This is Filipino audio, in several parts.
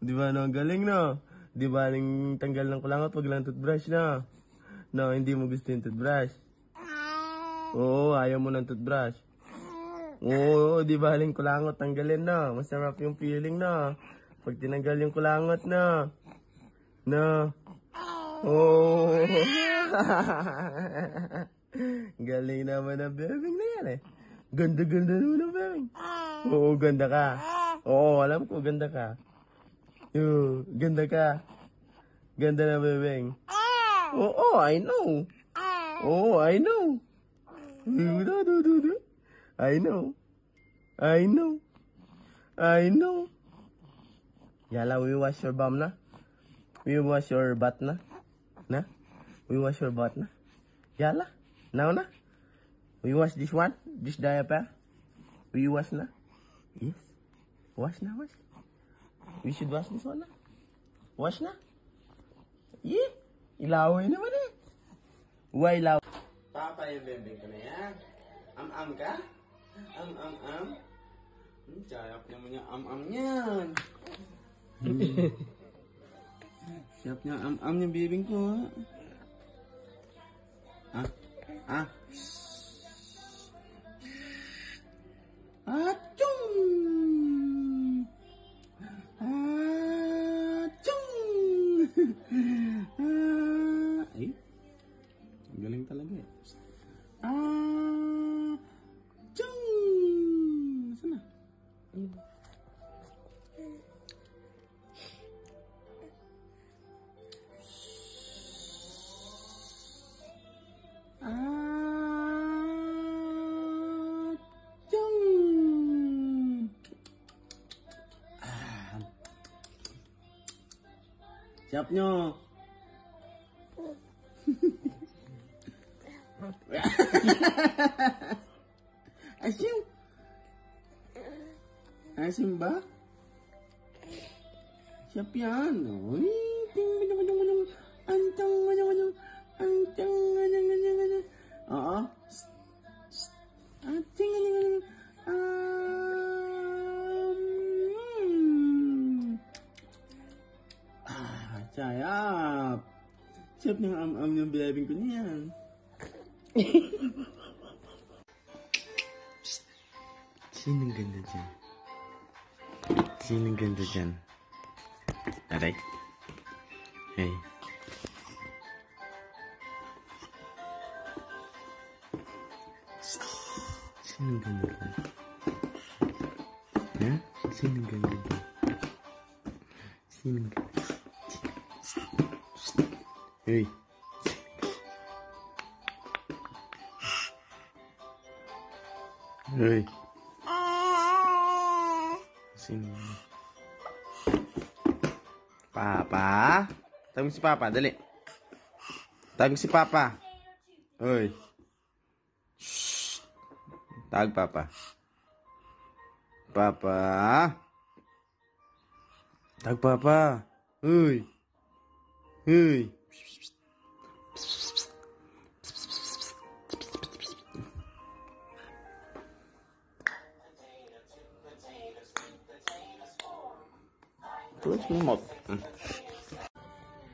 Di ba, no? Ang galing, no? Di ba, ning tanggal ng kulangot, wag lang toothbrush, no? No, hindi mo gusto yung toothbrush. Oo, ayaw mo ng toothbrush. Oo, di ba, ning kulangot, tanggalin, no? Masarap yung feeling, no? Pag tinanggal yung kulangot, no? No? Oo. Galing naman ang bebeng na yan, eh. Ganda-ganda naman ang bebeng. Oo, ganda ka. Oo, alam ko, ganda ka. Oo, ganda ka. Ganda na bebeng. Oo, I know. Oo, I know. I know. I know. I know. Yala, we wash your bum na? We wash your butt na? Na? We wash your butt na? Yala? Now na? We wash this one? This diaper? We wash na? Yes. Wash na, wash. We should wash this one na? Wash na? Yeah. Ilaway naman eh. Why ilaw? Papa yung bembeng ko na yan. Am-am ka? Am-am-am? Sayap naman yung am-am yan. Sayap niya am-am yung bembeng ko ha. Ah? Ah? Achung! Achung! Ay, ang galing talaga eh. Achung! Saan na? Siap nyo. Asim. Asim ba? Siap yan. Uy, antang. Oo. Sayap. Sayap ng am-am yung bilabing ko niyan. Sinong ganda dyan? Sinong ganda dyan? Aray. Hey. Sinong ganda dyan? Ha? Sinong ganda dyan? Sinong ganda? Hey. Hey. Sino? Papa? Tawag mo si Papa, dali. Tawag mo si Papa. Hoy. Shh. Tawag Papa. Papa. Tawag Papa. Hoy. Hoy. Close my mouth.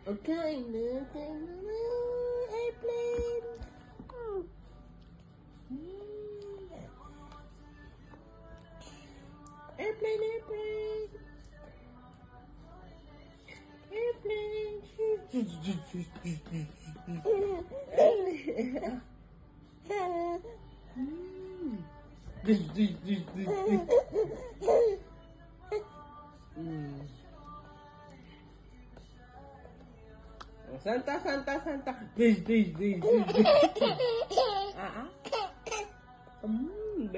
Okay, airplane. Oh. Airplane. Santa. This.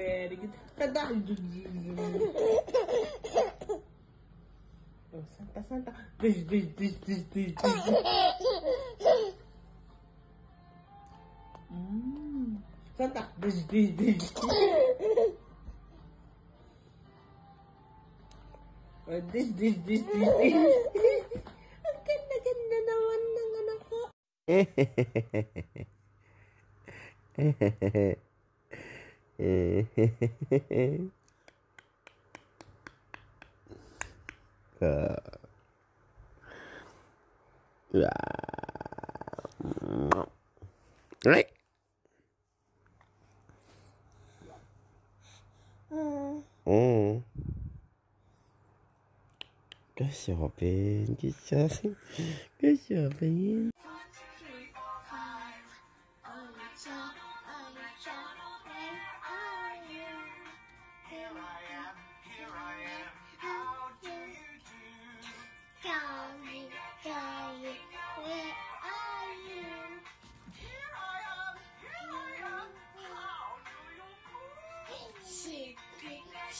Very good. Santa. Oh, Santa. This. Santa. This. Oh, this. Ang ganda naman ng anak ko. Right? Mm. Good shopping. Good shopping. Good shopping.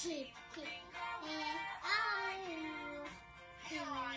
Sheep, where are you?